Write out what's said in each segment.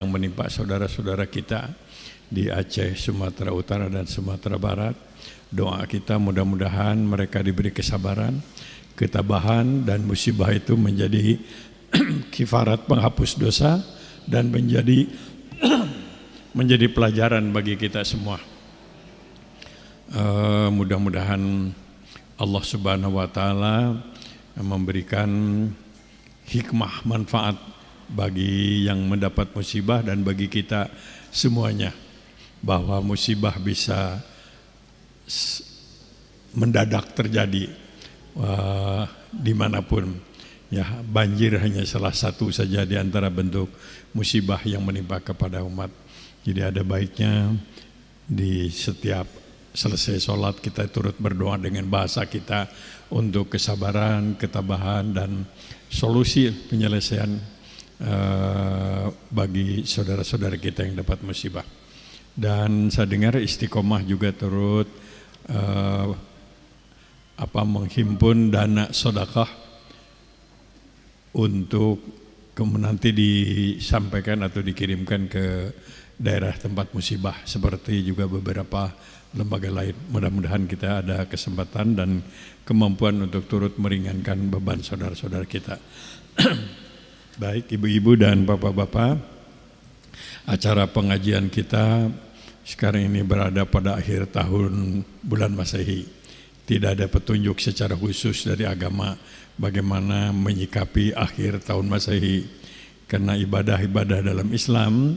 yang menimpa saudara-saudara kita di Aceh, Sumatera Utara dan Sumatera Barat. Doa kita mudah-mudahan mereka diberi kesabaran, ketabahan, dan musibah itu menjadi kifarat penghapus dosa dan menjadi pelajaran bagi kita semua. Mudah-mudahan Allah Subhanahu wa Ta'ala memberikan hikmah manfaat bagi yang mendapat musibah dan bagi kita semuanya, bahwa musibah bisa mendadak terjadi dimanapun. Ya, banjir hanya salah satu saja di antara bentuk musibah yang menimpa kepada umat. Jadi ada baiknya di setiap selesai sholat kita turut berdoa dengan bahasa kita untuk kesabaran, ketabahan, dan solusi penyelesaian bagi saudara-saudara kita yang dapat musibah. Dan saya dengar Istiqomah juga turut menghimpun dana sedekah untuk nanti disampaikan atau dikirimkan ke daerah tempat musibah, seperti juga beberapa lembaga lain. Mudah-mudahan kita ada kesempatan dan kemampuan untuk turut meringankan beban saudara-saudara kita. Baik ibu-ibu dan bapak-bapak, acara pengajian kita sekarang ini berada pada akhir tahun bulan Masehi. Tidak ada petunjuk secara khusus dari agama bagaimana menyikapi akhir tahun Masehi, karena ibadah-ibadah dalam Islam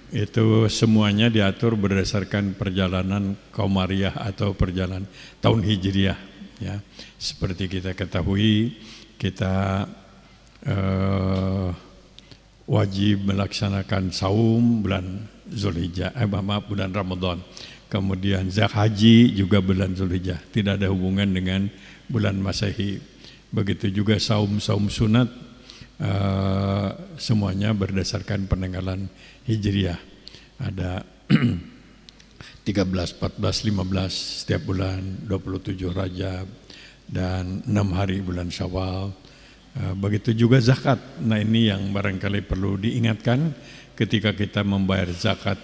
itu semuanya diatur berdasarkan perjalanan Qamariyah atau perjalanan tahun Hijriah. Ya, seperti kita ketahui, kita wajib melaksanakan saum bulan Zulhijjah, bulan Ramadan. Kemudian zakat haji juga bulan Zulhijjah, tidak ada hubungan dengan bulan Masehi. Begitu juga saum-saum sunat, semuanya berdasarkan penanggalan Hijriah. Ada 13, 14, 15 setiap bulan, 27 Rajab, dan 6 hari bulan Syawal. Begitu juga zakat. Nah, ini yang barangkali perlu diingatkan ketika kita membayar zakat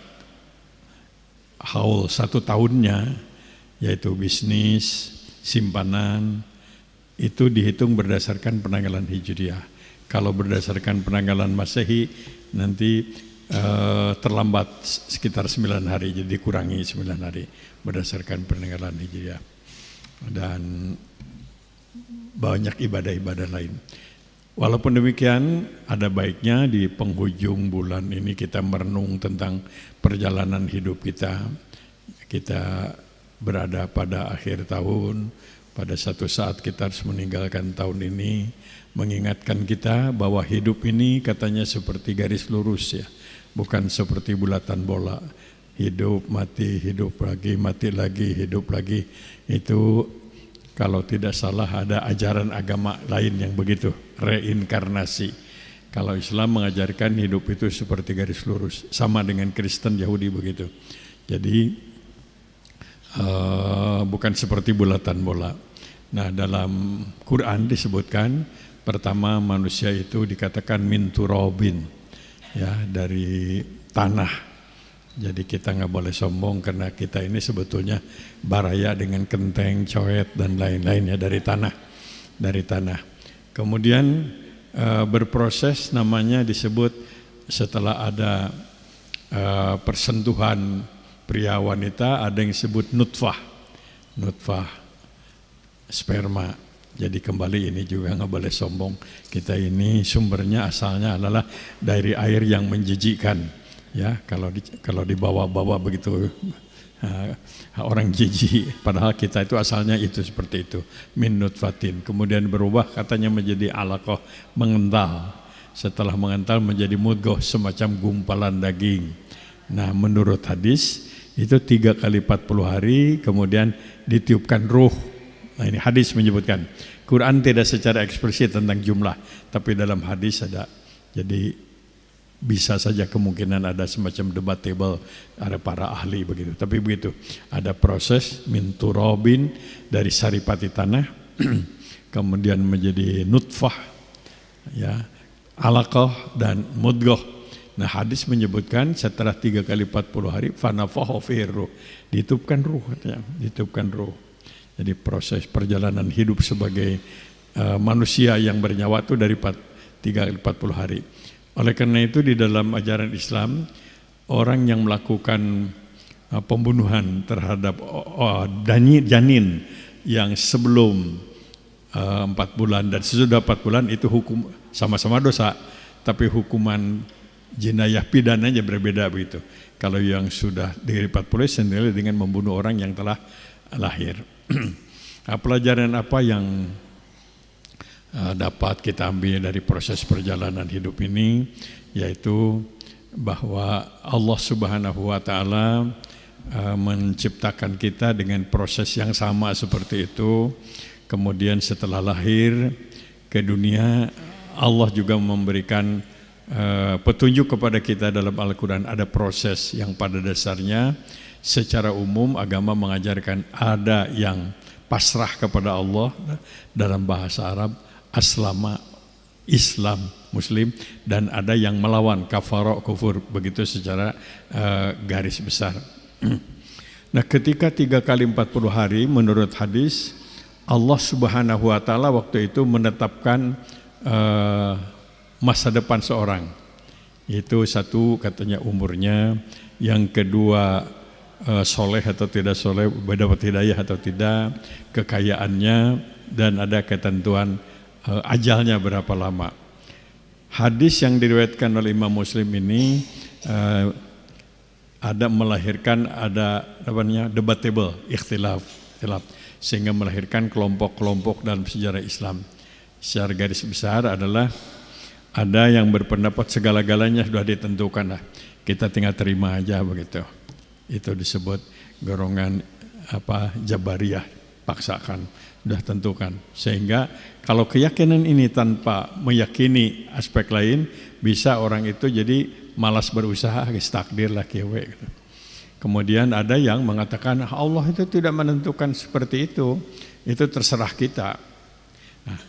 haul 1 tahunnya, yaitu bisnis, simpanan, itu dihitung berdasarkan penanggalan Hijriah. Kalau berdasarkan penanggalan Masehi nanti terlambat sekitar 9 hari, jadi dikurangi 9 hari berdasarkan penanggalan Hijriah. Dan banyak ibadah-ibadah lain. Walaupun demikian, ada baiknya di penghujung bulan ini kita merenung tentang perjalanan hidup kita. Kita berada pada akhir tahun, pada satu saat kita harus meninggalkan tahun ini, mengingatkan kita bahwa hidup ini katanya seperti garis lurus, ya, bukan seperti bulatan bola. Hidup, mati, hidup lagi, mati lagi, hidup lagi. Itu kalau tidak salah ada ajaran agama lain yang begitu, reinkarnasi. Kalau Islam mengajarkan hidup itu seperti garis lurus, sama dengan Kristen, Yahudi begitu. Jadi bukan seperti bulatan bola. Nah, dalam Quran disebutkan pertama manusia itu dikatakan min turabin, ya, dari tanah. Jadi kita nggak boleh sombong karena kita ini sebetulnya baraya dengan kenteng, coet, dan lain-lainnya dari tanah. Kemudian berproses, namanya disebut setelah ada persentuhan pria wanita, ada yang disebut nutfah sperma. Jadi kembali ini juga nggak boleh sombong. Kita ini sumbernya asalnya adalah dari air yang menjijikkan. Ya, kalau dibawa-bawa begitu orang jijik, padahal kita itu asalnya itu seperti itu, min nutfatin. Kemudian berubah katanya menjadi alaqah, mengental. Setelah mengental menjadi mudghah, semacam gumpalan daging. Nah, menurut hadis itu 3 kali 40 hari kemudian ditiupkan ruh. Nah, ini hadis menyebutkan. Quran tidak secara eksplisit tentang jumlah, tapi dalam hadis ada. Jadi bisa saja kemungkinan ada semacam debatable, ada para ahli begitu. Tapi begitu, ada proses min turabin, dari saripati tanah, kemudian menjadi nutfah, ya, alaqah dan mudghah. Nah hadis menyebutkan setelah 3 kali 40 hari fanafakha fihi ruh, ditiupkan ruh katanya, ditiupkan ruh. Jadi proses perjalanan hidup sebagai manusia yang bernyawa itu dari 3 kali 40 hari. Oleh karena itu di dalam ajaran Islam, orang yang melakukan pembunuhan terhadap janin yang sebelum 4 bulan dan sesudah 4 bulan itu hukum sama-sama dosa, tapi hukuman jenayah pidananya berbeda begitu. Kalau yang sudah dari 40 senilai dengan membunuh orang yang telah lahir. Pelajaran apa yang dapat kita ambil dari proses perjalanan hidup ini, yaitu bahwa Allah Subhanahu wa Ta'ala menciptakan kita dengan proses yang sama seperti itu. Kemudian setelah lahir ke dunia, Allah juga memberikan petunjuk kepada kita dalam Al-Quran. Ada proses yang pada dasarnya secara umum agama mengajarkan ada yang pasrah kepada Allah dalam bahasa Arab aslama, Islam, Muslim, dan ada yang melawan kafara, kufur, begitu secara garis besar. Nah ketika 3 kali 40 hari menurut hadis, Allah Subhanahu wa Ta'ala waktu itu menetapkan masa depan seorang. Itu satu katanya umurnya, yang kedua soleh atau tidak soleh, mendapat hidayah atau tidak, kekayaannya, dan ada ketentuan ajalnya berapa lama. Hadis yang diriwayatkan oleh Imam Muslim ini ada melahirkan debatable, ikhtilaf, sehingga melahirkan kelompok-kelompok dalam sejarah Islam. Secara garis besar adalah ada yang berpendapat segala-galanya sudah ditentukan lah, kita tinggal terima aja begitu. Itu disebut golongan Jabariyah, paksakan, sudah tentukan. Sehingga kalau keyakinan ini tanpa meyakini aspek lain, bisa orang itu jadi malas berusaha, takdir lah kewe gitu. Kemudian ada yang mengatakan Allah itu tidak menentukan seperti itu terserah kita. Nah,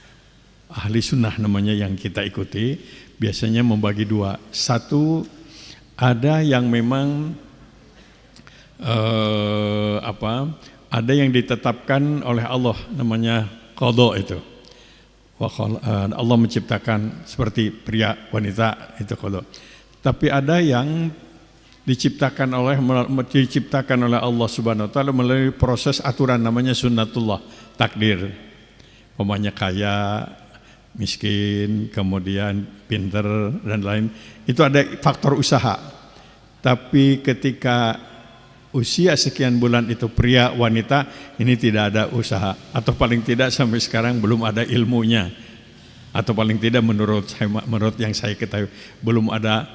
ahli sunnah namanya yang kita ikuti biasanya membagi dua. Satu, ada yang memang ada yang ditetapkan oleh Allah, namanya qadha itu. Allah menciptakan seperti pria wanita, itu qadha. Tapi ada yang diciptakan oleh Allah Subhanahu wa Ta'ala melalui proses aturan, namanya sunnatullah, takdir. Umpamanya kaya, miskin, kemudian pinter dan lain, itu ada faktor usaha. Tapi ketika usia sekian bulan itu pria wanita, ini tidak ada usaha, atau paling tidak sampai sekarang belum ada ilmunya, atau paling tidak menurut yang saya ketahui belum ada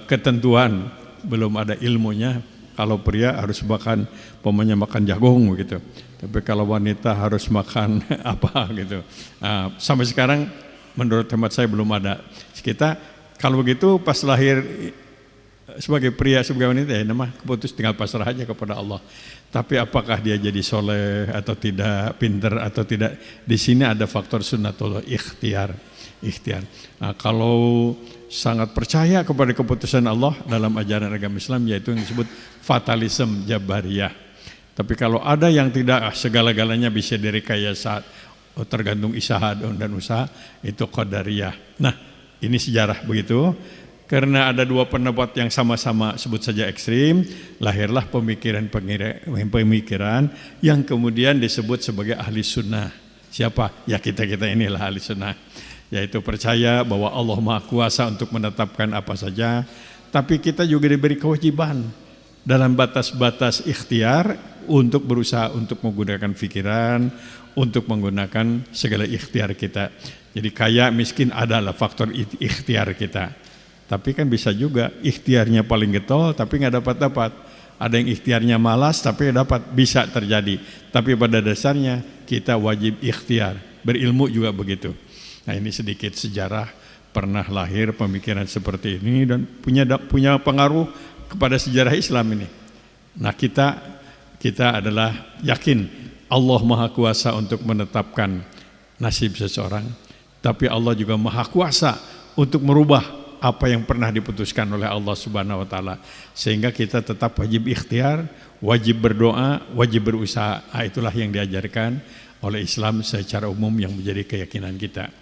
ketentuan, belum ada ilmunya. Kalau pria harus makan jagung gitu, tapi kalau wanita harus makan apa gitu. Sampai sekarang menurut hemat saya belum ada. Kita kalau begitu pas lahir sebagai pria, sebagai wanita, ya nama keputus, tinggal pasrah aja kepada Allah. Tapi apakah dia jadi soleh atau tidak, pinter atau tidak, di sini ada faktor sunnatullah, ikhtiar. Nah, kalau sangat percaya kepada keputusan Allah dalam ajaran agama Islam, yaitu yang disebut fatalisme Jabariyah. Tapi kalau ada yang tidak, segala-galanya bisa direkayasa, tergantung usaha dan usaha, itu Qadariyah. Nah, ini sejarah begitu. Karena ada dua pendapat yang sama-sama sebut saja ekstrim, lahirlah pemikiran yang kemudian disebut sebagai ahli sunnah. Siapa? Ya kita-kita inilah ahli sunnah. Yaitu percaya bahwa Allah Maha Kuasa untuk menetapkan apa saja, tapi kita juga diberi kewajiban dalam batas-batas ikhtiar untuk berusaha untuk menggunakan pikiran, untuk menggunakan segala ikhtiar kita. Jadi kaya miskin adalah faktor ikhtiar kita. Tapi kan bisa juga ikhtiarnya paling getol tapi nggak dapat. Ada yang ikhtiarnya malas tapi dapat, bisa terjadi. Tapi pada dasarnya kita wajib ikhtiar. Berilmu juga begitu. Nah, ini sedikit sejarah, pernah lahir pemikiran seperti ini dan punya pengaruh kepada sejarah Islam ini. Nah, kita adalah yakin Allah Maha Kuasa untuk menetapkan nasib seseorang, tapi Allah juga Maha Kuasa untuk merubah apa yang pernah diputuskan oleh Allah Subhanahu wa taala. Sehingga kita tetap wajib ikhtiar, wajib berdoa, wajib berusaha. Itulah yang diajarkan oleh Islam secara umum yang menjadi keyakinan kita.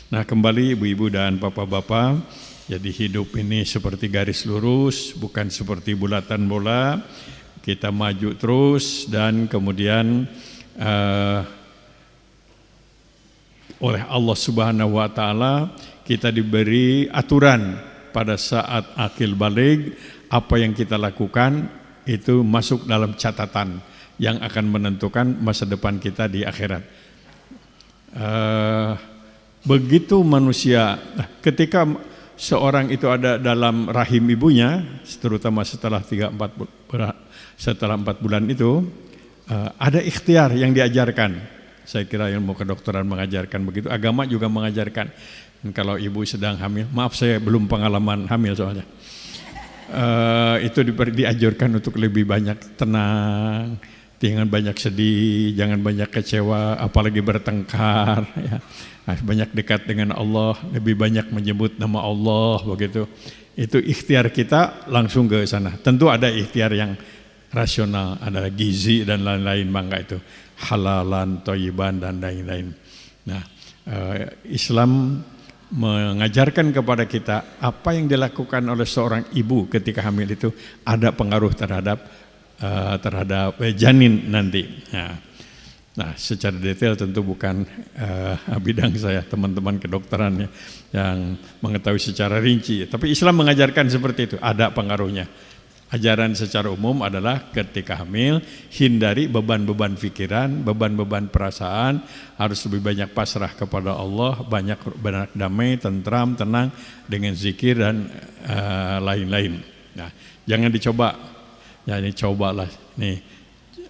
Nah, kembali ibu-ibu dan bapak-bapak, jadi hidup ini seperti garis lurus, bukan seperti bulatan bola. Kita maju terus dan kemudian oleh Allah Subhanahu wa taala kita diberi aturan pada saat akil baligh, apa yang kita lakukan itu masuk dalam catatan yang akan menentukan masa depan kita di akhirat. Begitu manusia, ketika seorang itu ada dalam rahim ibunya, terutama setelah 4 bulan itu, ada ikhtiar yang diajarkan. Saya kira ilmu kedokteran mengajarkan begitu, agama juga mengajarkan. Dan kalau ibu sedang hamil, maaf saya belum pengalaman hamil soalnya, itu diajarkan untuk lebih banyak tenang, jangan banyak sedih, jangan banyak kecewa, apalagi bertengkar, ya. Banyak dekat dengan Allah, lebih banyak menyebut nama Allah, begitu. Itu ikhtiar kita langsung ke sana. Tentu ada ikhtiar yang rasional, ada gizi dan lain-lain, mangga itu halalan, thayyiban dan lain-lain. Nah, Islam mengajarkan kepada kita apa yang dilakukan oleh seorang ibu ketika hamil itu ada pengaruh terhadap janin nanti. Nah, secara detail tentu bukan bidang saya, teman-teman kedokteran ya, yang mengetahui secara rinci. Tapi Islam mengajarkan seperti itu, ada pengaruhnya. Ajaran secara umum adalah ketika hamil, hindari beban-beban pikiran, beban-beban perasaan, harus lebih banyak pasrah kepada Allah, banyak damai, tentram, tenang dengan zikir dan lain-lain. Nah, jangan dicoba. Ya, ini cobalah nih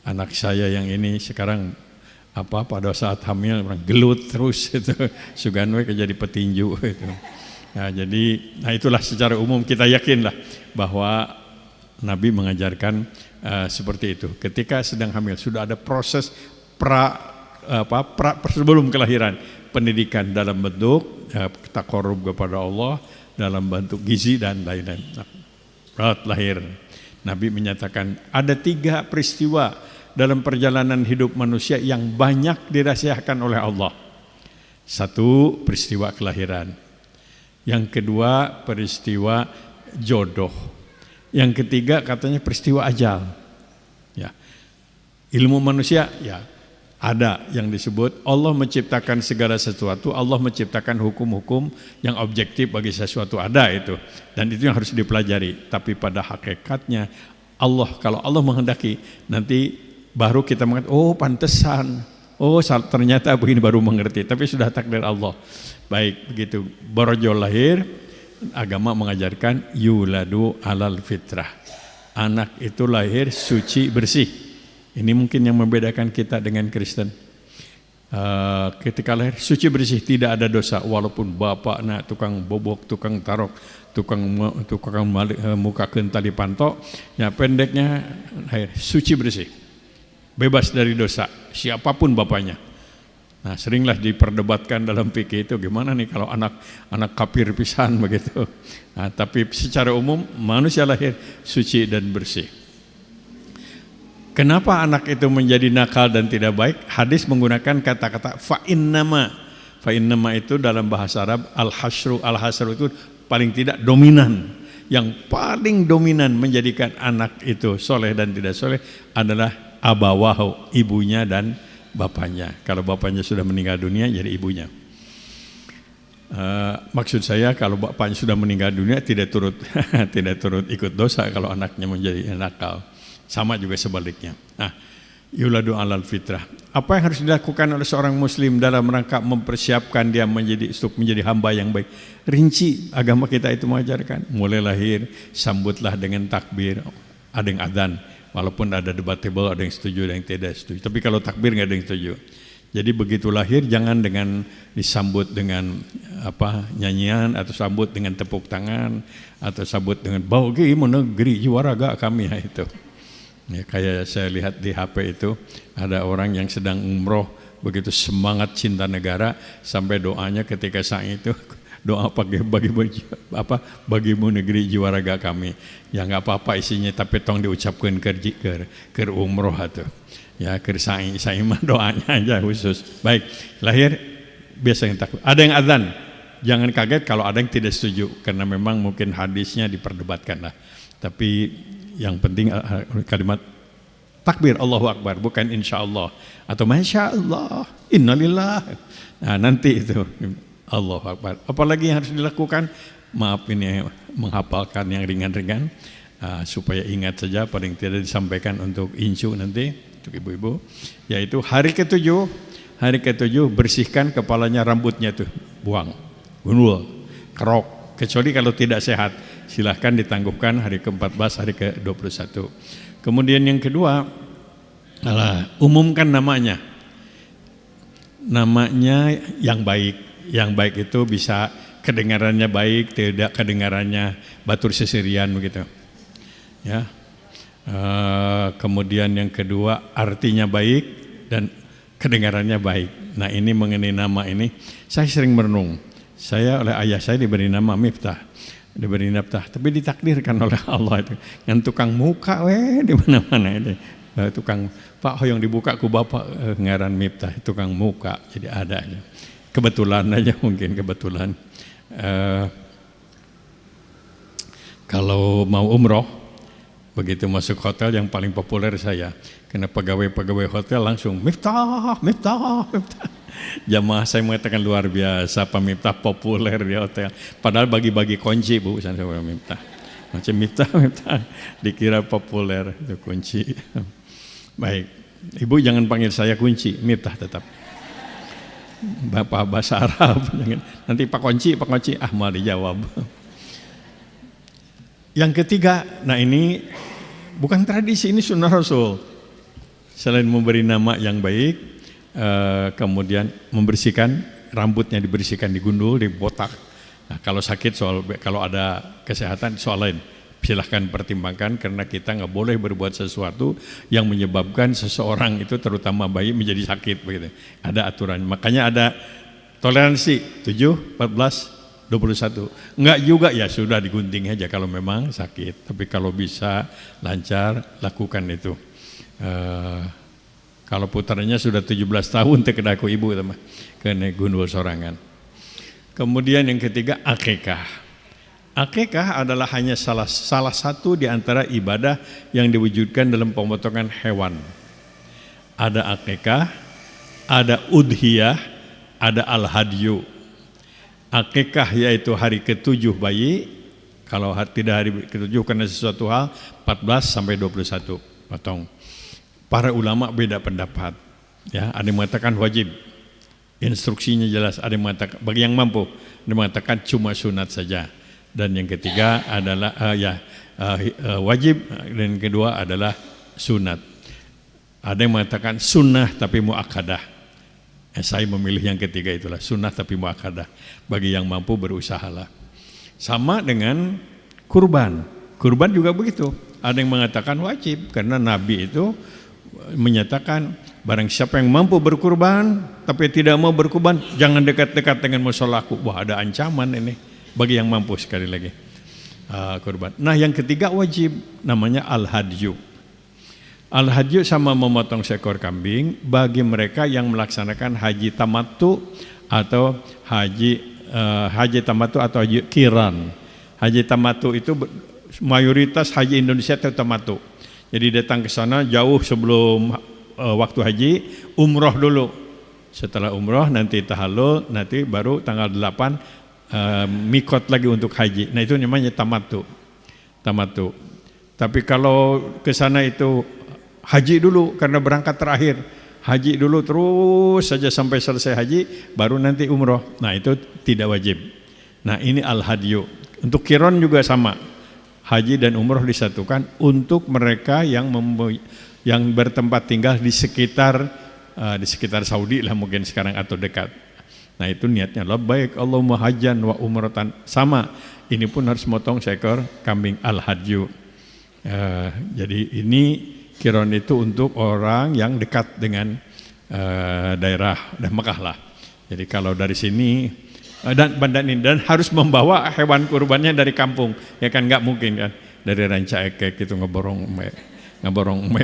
anak saya yang ini sekarang pada saat hamil gelut terus itu suganwe jadi petinju itu. Nah, jadi itulah secara umum kita yakinlah bahwa Nabi mengajarkan seperti itu. Ketika sedang hamil sudah ada proses sebelum kelahiran, pendidikan dalam bentuk taqarrub kepada Allah, dalam bentuk gizi dan lain-lain. Saat lahir, Nabi menyatakan ada 3 peristiwa dalam perjalanan hidup manusia yang banyak dirahasiakan oleh Allah. 1, peristiwa kelahiran. Yang kedua, peristiwa jodoh. Yang ketiga katanya peristiwa ajal. Ya. Ilmu manusia ya ada yang disebut Allah menciptakan segala sesuatu, Allah menciptakan hukum-hukum yang objektif bagi sesuatu, ada itu. Dan itu yang harus dipelajari. Tapi pada hakikatnya kalau Allah menghendaki nanti baru kita mengatakan, oh pantesan, oh ternyata begini, baru mengerti. Tapi sudah takdir Allah. Baik, begitu borojol lahir, agama mengajarkan yuladu alal fitrah. Anak itu lahir suci bersih. Ini mungkin yang membedakan kita dengan Kristen. Ketika lahir suci bersih, tidak ada dosa, walaupun bapaknya tukang bobok, tukang tarok, tukang muka tali pantok, ya pendeknya lahir suci bersih, bebas dari dosa, siapapun bapaknya. Nah, seringlah diperdebatkan dalam fikih itu gimana nih kalau anak kafir pisan begitu. Nah, tapi secara umum manusia lahir suci dan bersih. Kenapa anak itu menjadi nakal dan tidak baik? Hadis menggunakan kata-kata fa'innama. Fa'innama itu dalam bahasa Arab al-hasru itu paling tidak dominan. Yang paling dominan menjadikan anak itu soleh dan tidak soleh adalah abawahu, ibunya dan bapaknya. Kalau bapaknya sudah meninggal dunia, jadi ibunya. Maksud saya kalau bapaknya sudah meninggal dunia tidak turut ikut dosa kalau anaknya menjadi nakal. Sama juga sebaliknya. Nah, yuladu alal fitrah. Apa yang harus dilakukan oleh seorang muslim dalam rangka mempersiapkan dia untuk menjadi hamba yang baik? Rinci agama kita itu mengajarkan. Mulai lahir sambutlah dengan takbir, ada yang adzan. Walaupun ada debatable, ada yang setuju, ada yang tidak setuju. Tapi kalau takbir nggak ada yang setuju. Jadi begitu lahir jangan dengan disambut dengan nyanyian, atau sambut dengan tepuk tangan, atau sambut dengan bau gimana negeri juaraga kami itu. Ya, kayak saya lihat di HP itu ada orang yang sedang umroh, begitu semangat cinta negara sampai doanya ketika sang itu doa bagimu negeri jiwa raga kami. Ya nggak apa-apa isinya, tapi tong diucapkan ke umroh atau ya ke sa'i mah doanya aja khusus. Baik, lahir biasa yang takut. Ada yang azan, jangan kaget kalau ada yang tidak setuju karena memang mungkin hadisnya diperdebatkan lah. Tapi yang penting kalimat takbir Allahu Akbar, bukan insya Allah atau masya Allah, innalillah. Nah nanti itu Allahu Akbar. Apalagi yang harus dilakukan, maaf ini menghafalkan yang ringan-ringan supaya ingat saja, paling tidak disampaikan untuk incu nanti untuk ibu-ibu, yaitu hari ketujuh bersihkan kepalanya, rambutnya tuh buang, gundul, kerok, kecuali kalau tidak sehat silahkan ditangguhkan hari ke-14, hari ke-21. Kemudian yang kedua, umumkan namanya yang baik. Yang baik itu bisa kedengarannya baik, tidak kedengarannya batur seserian begitu. Ya. Kemudian yang kedua artinya baik dan kedengarannya baik. Nah ini mengenai nama ini, saya sering merenung. Saya oleh ayah saya diberi nama Miftah. Tapi ditakdirkan oleh Allah itu yang tukang muka di mana-mana itu tukang Pak hoyong dibuka ku bapak ngaran Miftah, tukang muka, jadi ada aja kebetulan aja, mungkin kebetulan. Kalau mau umroh begitu masuk hotel yang paling populer saya, karena pegawai hotel langsung Miftah. Jamaah saya mengatakan luar biasa, Pak Miftah populer di hotel. Padahal bagi-bagi kunci Bu, saya Miftah. Macam Miftah dikira populer itu kunci. Baik, Ibu jangan panggil saya kunci, Miftah tetap. Bapak bahasa Arab, nanti Pak Kunci, mal dijawab. Yang ketiga, nah ini bukan tradisi, ini sunnah Rasul. Selain memberi nama yang baik, kemudian membersihkan rambutnya, dibersihkan, digundul, dibotak. Nah, kalau sakit kalau ada kesehatan soal lain, silahkan pertimbangkan, karena kita nggak boleh berbuat sesuatu yang menyebabkan seseorang itu, terutama bayi, menjadi sakit begitu. Ada aturan, makanya ada toleransi 7, 14, 21. Enggak juga ya sudah digunting aja kalau memang sakit. Tapi kalau bisa lancar, lakukan itu. Kalau putaranya sudah 17 tahun tekedaku ibu teman, kena gundul sorangan. Kemudian yang ketiga, akikah. Akikah adalah hanya salah satu di antara ibadah yang diwujudkan dalam pemotongan hewan. Ada akikah, ada udhiyah, ada al-hadyu. Akikah yaitu hari ke-7 bayi, kalau tidak hari ke-7 karena sesuatu hal 14 sampai 21 potong. Para ulama beda pendapat. Ya, ada yang mengatakan wajib. Instruksinya jelas, ada yang mengatakan bagi yang mampu, ada yang mengatakan cuma sunat saja. Dan yang ketiga adalah wajib, dan yang kedua adalah sunat. Ada yang mengatakan sunnah tapi muakkadah. Saya memilih yang ketiga, itulah sunnah tapi muakkadah. Bagi yang mampu berusahalah. Sama dengan kurban. Kurban juga begitu. Ada yang mengatakan wajib karena Nabi itu menyatakan barang siapa yang mampu berkurban tapi tidak mau berkurban, jangan dekat-dekat dengan musolaku. Wah, ada ancaman ini bagi yang mampu, sekali lagi kurban. Nah yang ketiga wajib, namanya al-hadyu. Al-hadyu sama memotong seekor kambing bagi mereka yang melaksanakan haji tamattu atau haji tamattu atau haji qiran. Haji tamattu itu mayoritas haji Indonesia itu tamattu. Jadi datang ke sana jauh sebelum waktu haji, umroh dulu. Setelah umroh nanti tahallul, nanti baru tanggal 8 mikot lagi untuk haji. Nah itu namanya tamattu. Tapi kalau ke sana itu haji dulu karena berangkat terakhir. Haji dulu terus saja sampai selesai haji, baru nanti umroh. Nah itu tidak wajib. Nah ini al-hadyu. Untuk qiran juga sama. Haji dan umroh disatukan untuk mereka yang bertempat tinggal di sekitar Saudi lah mungkin sekarang atau dekat. Nah itu niatnya labbaik Allahumma hajjan wa umratan, sama. Ini pun harus motong seekor kambing al-hadyu. Jadi ini qiran itu untuk orang yang dekat dengan daerah Mekah lah. Jadi kalau dari sini dan harus membawa hewan kurbannya dari kampung, ya kan nggak mungkin kan dari Ranca Ekek itu ngeborong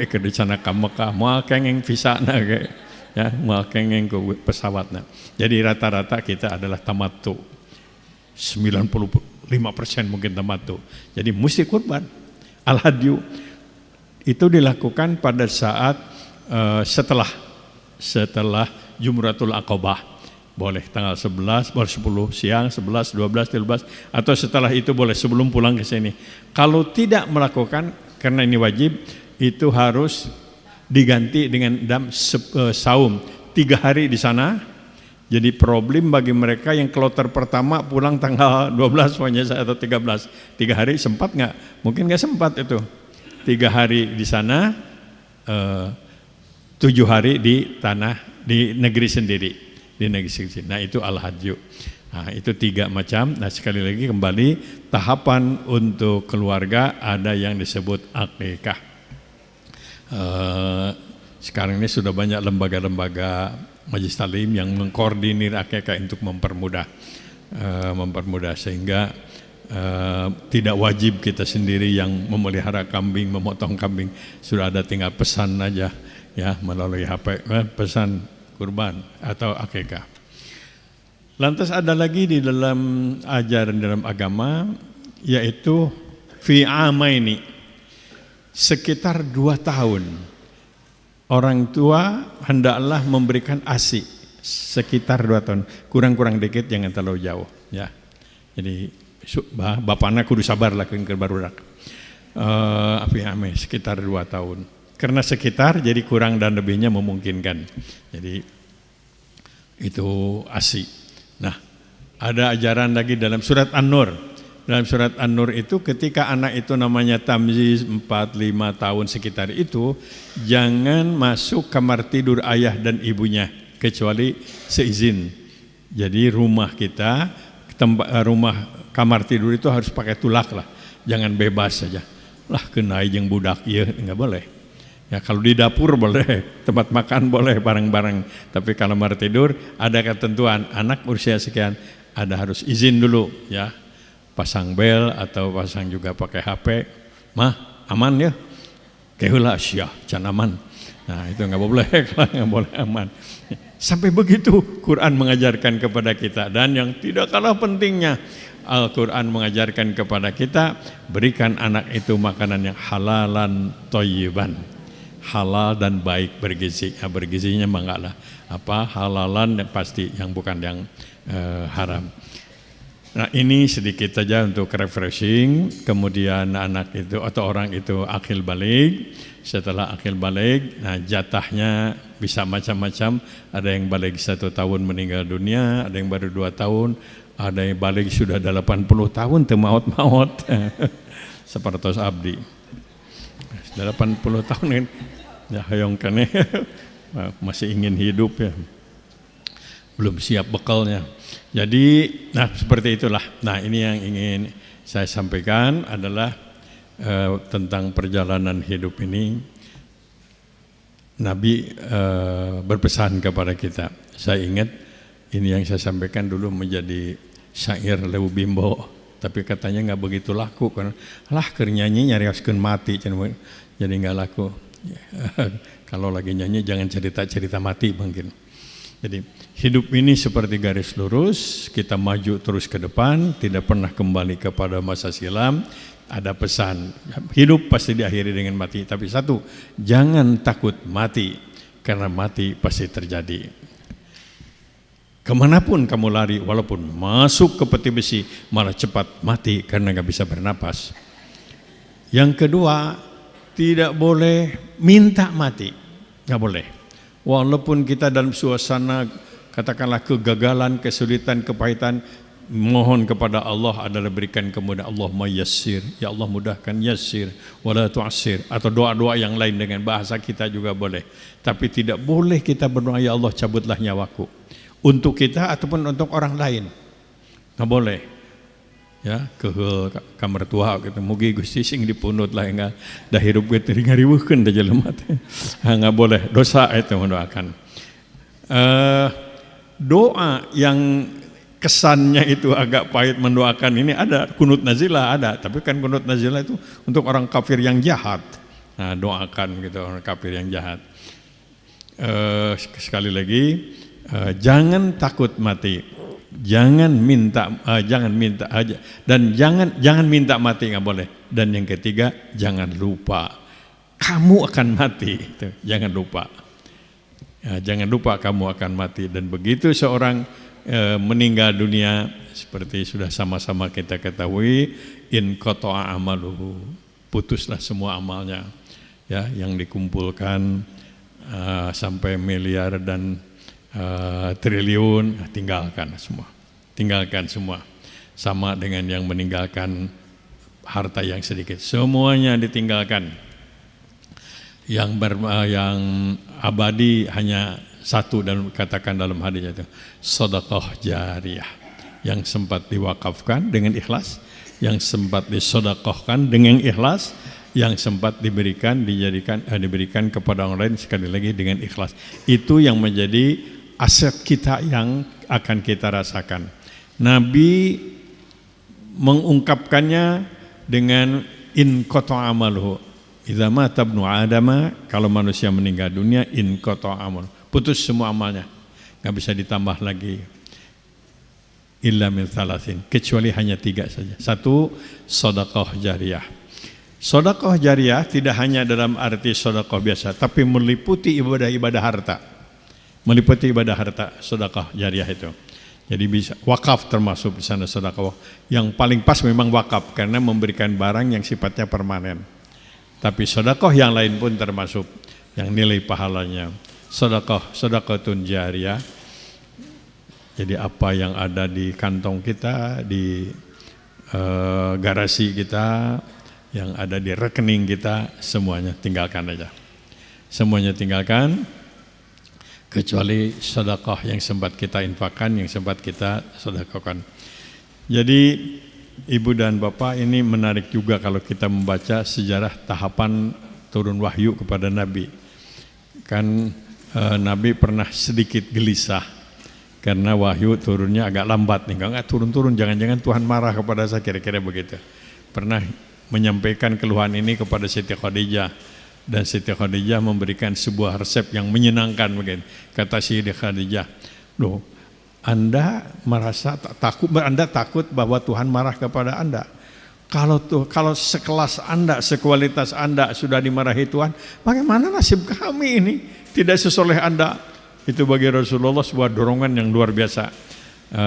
ke di sana ke Mekah, mau kengeng visa kayak ya, mau kengeng ke pesawatnya. Jadi rata-rata kita adalah tamattu, 95% mungkin tamattu. Jadi mesti kurban. Al-hadyu itu dilakukan pada saat setelah Jumratul Aqabah. Boleh tanggal 11, boleh 10 siang, 11, 12, 13, atau setelah itu boleh sebelum pulang ke sini. Kalau tidak melakukan, karena ini wajib, itu harus diganti dengan saum 3 hari di sana. Jadi problem bagi mereka yang kloter pertama pulang tanggal 12 atau 13. 3 hari sempat nggak? Mungkin nggak sempat itu. 3 hari di sana, 7 hari di negeri sendiri. Nah itu al-hadyu. Nah itu 3 macam. Nah sekali lagi kembali, tahapan untuk keluarga ada yang disebut akikah. Sekarang ini sudah banyak lembaga-lembaga majelis talim yang mengkoordinir akikah untuk mempermudah sehingga tidak wajib kita sendiri yang memelihara kambing, memotong kambing. Sudah ada, tinggal pesan aja ya melalui HP, pesan kurban atau akikah. Lantas ada lagi di dalam ajaran dalam agama, yaitu fi amaini, sekitar 2 tahun orang tua hendaklah memberikan ASI, sekitar 2 tahun, kurang-kurang dikit, jangan terlalu jauh ya. Jadi bapaknya kudu sabar lah ke barudak. Sekitar 2 tahun. Karena sekitar jadi kurang dan lebihnya memungkinkan. Jadi itu ASI. Nah, ada ajaran lagi dalam surat An-Nur. Dalam surat An-Nur itu ketika anak itu namanya tamyiz 4-5 tahun sekitar itu, jangan masuk kamar tidur ayah dan ibunya kecuali seizin. Jadi rumah kita, rumah kamar tidur itu harus pakai tulak lah. Jangan bebas saja. Lah kenai jeung budak ieu enggak boleh. Ya kalau di dapur boleh, tempat makan boleh bareng-bareng. Tapi kalau kamar tidur ada ketentuan, anak usia sekian ada harus izin dulu ya. Pasang bel atau pasang juga pakai HP. Mah, aman ya? Keheula sia, can aman. Nah, itu enggak boleh, enggak boleh aman. Sampai begitu Quran mengajarkan kepada kita, dan yang tidak kalah pentingnya Al-Quran mengajarkan kepada kita, berikan anak itu makanan yang halalan thayyiban. Halal dan baik, bergizi. Nah, bergizinya enggak lah. Halalan pasti, yang bukan yang haram. Nah ini sedikit saja untuk refreshing. Kemudian anak itu atau orang itu akil balik. Setelah akil balik, nah jatahnya bisa macam-macam. Ada yang balik 1 tahun meninggal dunia, ada yang baru 2 tahun, ada yang balik sudah 80 tahun temaut-maut. Seperti abdi 80 tahun kan ya, hayongkan masih ingin hidup ya, belum siap bekalnya. Jadi, nah seperti itulah. Nah ini yang ingin saya sampaikan adalah tentang perjalanan hidup ini. Nabi berpesan kepada kita. Saya ingat ini yang saya sampaikan dulu menjadi syair Lewu Bimbo, tapi katanya nggak begitu laku karena nyanyi nyarioskeun mati, jadi nggak laku. Kalau lagi nyanyi jangan cerita-cerita mati mungkin. Jadi hidup ini seperti garis lurus, kita maju terus ke depan, tidak pernah kembali kepada masa silam. Ada pesan, hidup pasti diakhiri dengan mati, tapi satu, jangan takut mati, karena mati pasti terjadi. Kemanapun kamu lari, walaupun masuk ke peti besi, malah cepat mati karena gak bisa bernapas. Yang kedua, tidak boleh minta mati, gak boleh. Walaupun kita dalam suasana katakanlah kegagalan, kesulitan, kepahitan, mohon kepada Allah adalah berikan kemudahan. Allahumma yassir, ya Allah mudahkan, yassir wala tu'assir, atau doa-doa yang lain dengan bahasa kita juga boleh. Tapi tidak boleh kita berdoa ya Allah cabutlah nyawaku, untuk kita ataupun untuk orang lain, nggak boleh. Ya keheul kamar tua gitu, mugi Gusti sing dipunut lah enggak dah hirup ge teu ngariweuhkeun da jelema teh. Nggak boleh, dosa itu mendoakan. Doa yang kesannya itu agak pahit mendoakan ini ada kunut nazilah ada, tapi kan kunut nazilah itu untuk orang kafir yang jahat. Nah, doakan gitu orang kafir yang jahat. Sekali lagi, jangan takut mati, jangan minta aja, dan jangan minta mati, nggak boleh. Dan yang ketiga, jangan lupa kamu akan mati, itu jangan lupa. Jangan lupa kamu akan mati. Dan begitu seorang meninggal dunia, seperti sudah sama-sama kita ketahui, in qata'a amaluhu, putuslah semua amalnya, ya, yang dikumpulkan sampai miliar dan triliun, tinggalkan semua, sama dengan yang meninggalkan harta yang sedikit, semuanya ditinggalkan. Yang abadi hanya satu, dan katakan dalam hadis itu sedekah jariyah, yang sempat diwakafkan dengan ikhlas, yang sempat disedekahkan dengan ikhlas, yang sempat diberikan kepada orang lain sekali lagi dengan ikhlas. Itu yang menjadi aset kita yang akan kita rasakan. Nabi mengungkapkannya dengan in qata'a amaluhu, idza mata ibnu adama, kalau manusia meninggal dunia, in qata'a amaluhu, putus semua amalnya, nggak bisa ditambah lagi. Illa min thalathin, kecuali hanya 3 saja. 1, sedekah jariyah. Sedekah jariyah tidak hanya dalam arti sedekah biasa, tapi meliputi ibadah-ibadah harta. Meliputi ibadah harta, sedekah jariyah itu. Jadi bisa wakaf termasuk di sana sedekah. Yang paling pas memang wakaf karena memberikan barang yang sifatnya permanen. Tapi sedekah yang lain pun termasuk yang nilai pahalanya. Sedekahun jariyah. Jadi apa yang ada di kantong kita, di garasi kita, yang ada di rekening kita, semuanya tinggalkan aja. Semuanya tinggalkan, kecuali sedekah yang sempat kita infakkan, yang sempat kita sedekahkan. Jadi Ibu dan Bapak, ini menarik juga kalau kita membaca sejarah tahapan turun wahyu kepada Nabi. Kan Nabi pernah sedikit gelisah karena wahyu turunnya agak lambat nih, enggak turun-turun, jangan-jangan Tuhan marah kepada saya, kira-kira begitu. Pernah menyampaikan keluhan ini kepada Siti Khadijah, dan Siti Khadijah memberikan sebuah resep yang menyenangkan begini. Kata Siti Khadijah, loh, Anda merasa Anda takut bahwa Tuhan marah kepada Anda. Kalau sekelas Anda, sekualitas Anda sudah dimarahi Tuhan, bagaimana nasib kami ini? Tidak sesoleh Anda. Itu bagi Rasulullah sebuah dorongan yang luar biasa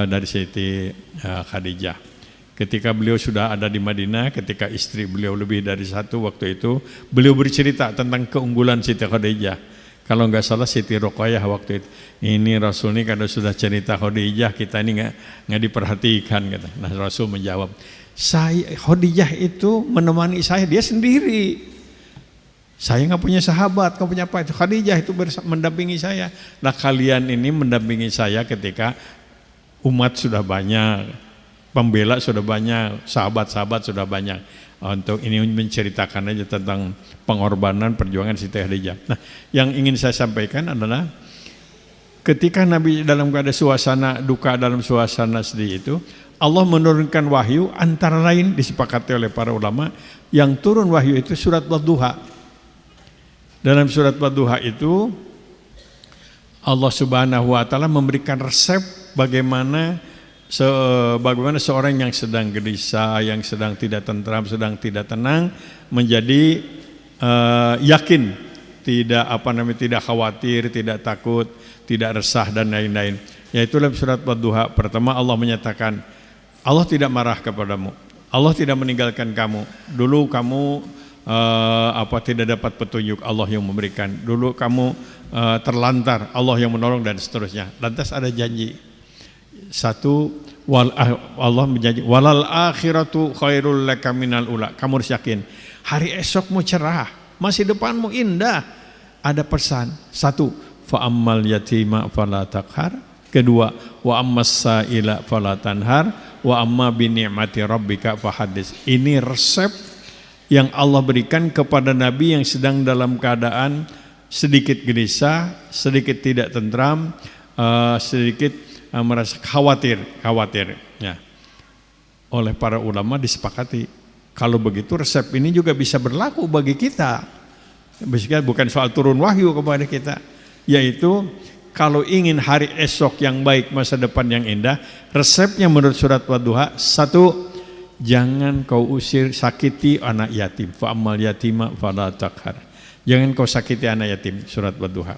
dari Siti Khadijah. Ketika beliau sudah ada di Madinah, ketika istri beliau lebih dari satu waktu itu, beliau bercerita tentang keunggulan Siti Khadijah. Kalau nggak salah Siti Ruqayyah waktu itu, ini Rasul ini kalau sudah cerita Khadijah, kita ini nggak diperhatikan, kata. Nah Rasul menjawab, Khadijah itu menemani saya, dia sendiri. Saya nggak punya sahabat, nggak punya apa itu. Khadijah itu mendampingi saya. Nah kalian ini mendampingi saya ketika umat sudah banyak, pembela sudah banyak, sahabat-sahabat sudah banyak. Untuk ini menceritakan aja tentang pengorbanan perjuangan Siti Khadijah. Nah, yang ingin saya sampaikan adalah ketika Nabi dalam keadaan suasana duka, dalam suasana sedih itu, Allah menurunkan wahyu, antara lain disepakati oleh para ulama, yang turun wahyu itu surat Wadduha. Dalam surat Wadduha itu Allah Subhanahu wa taala memberikan resep bagaimana seorang yang sedang gelisah, yang sedang tidak tentram, sedang tidak tenang, menjadi yakin, tidak khawatir, tidak takut, tidak resah dan lain-lain. Yaitu dalam surat Wadduha pertama Allah menyatakan, Allah tidak marah kepadamu, Allah tidak meninggalkan kamu. Dulu kamu tidak dapat petunjuk, Allah yang memberikan. Dulu kamu terlantar, Allah yang menolong, dan seterusnya. Lantas ada janji. Satu, Allah menjanji walal akhiratu khairul laka minal ula. Kamu harus yakin hari esokmu cerah, masa depanmu indah. Ada pesan. Satu, fa ammal yatima fala taqhar. Kedua, wa ammas sa'ila fala tanhar, wa amma bi ni'mati rabbika fahaddits. Ini resep yang Allah berikan kepada Nabi yang sedang dalam keadaan sedikit gelisah, sedikit tidak tentram, sedikit merasa khawatir ya. Oleh para ulama disepakati kalau begitu resep ini juga bisa berlaku bagi kita. Bukan soal turun wahyu kepada kita, yaitu kalau ingin hari esok yang baik, masa depan yang indah, resepnya menurut surat Wadduha, 1, jangan kau usir sakiti anak yatim, fa ammal yatima fala taqhar. Jangan kau sakiti anak yatim, surat Wadduha.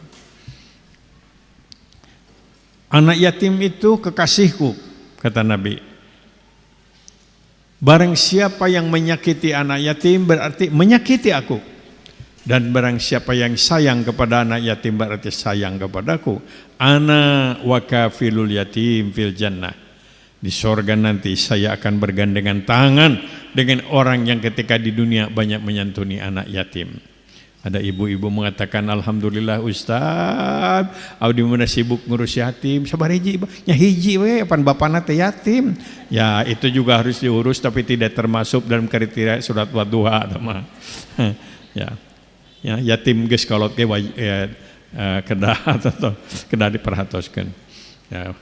Anak yatim itu kekasihku, kata Nabi. Barang siapa yang menyakiti anak yatim berarti menyakiti aku. Dan barang siapa yang sayang kepada anak yatim berarti sayang kepadaku. Ana wa kafilul yatim fil jannah. Di sorga nanti saya akan bergandengan tangan dengan orang yang ketika di dunia banyak menyantuni anak yatim. Ada ibu-ibu mengatakan, alhamdulillah Ustaz, abdi mana sibuk ngurus yatim, sabar hiji, nya hiji we, pan bapana teh yatim. Ya itu juga harus diurus tapi tidak termasuk dalam kriteria surat Wadduha teman. Ya, yatim geus kolot ge kedah atau kedah diperhatoskeun. Ya.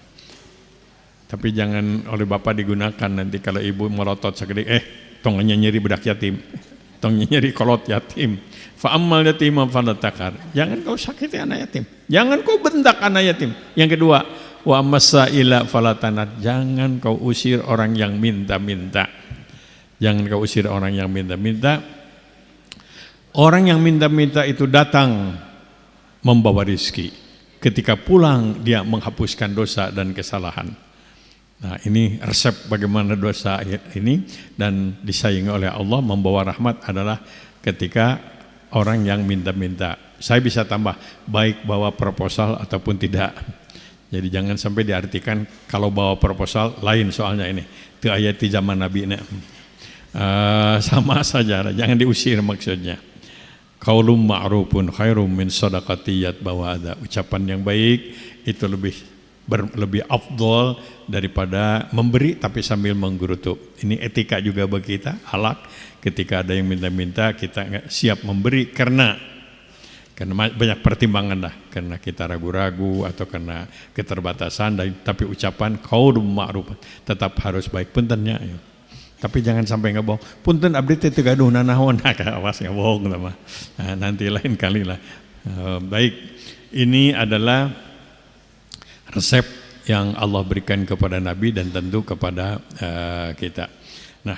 Tapi jangan oleh bapak digunakan nanti kalau ibu melotot segede tong nyeri budak yatim. Tong nyeri kolot yatim. Fa ammal yatim fala taqhar. Jangan kau sakiti anak yatim. Jangan kau bentak anak yatim. Yang kedua, wa masaila fala tanat. Jangan kau usir orang yang minta-minta. Jangan kau usir orang yang minta-minta. Orang yang minta-minta itu datang membawa rizki. Ketika pulang dia menghapuskan dosa dan kesalahan. Nah ini resep bagaimana dosa ini dan disayangi oleh Allah membawa rahmat adalah ketika orang yang minta-minta. Saya bisa tambah baik bawa proposal ataupun tidak. Jadi jangan sampai diartikan kalau bawa proposal lain soalnya ini. Itu ayat di zaman Nabi ini. Sama saja, jangan diusir maksudnya. Qaulun ma'rufun khairum min shadaqati yatbawa ada. Ucapan yang baik itu lebih afdol daripada memberi tapi sambil menggerutu. Ini etika juga bagi kita, akhlak. Ketika ada yang minta-minta kita nggak siap memberi karena banyak pertimbangan dah, karena kita ragu-ragu atau karena keterbatasan. Tapi ucapan qaulun ma'ruf tetap harus baik puntennya. Ya. Tapi jangan sampai ngebohong. Punten abdi teh teu gaduh nanaon, awas ngebohong mah. Nah, nanti lain kali lah. Baik, ini adalah resep yang Allah berikan kepada Nabi dan tentu kepada kita. Nah,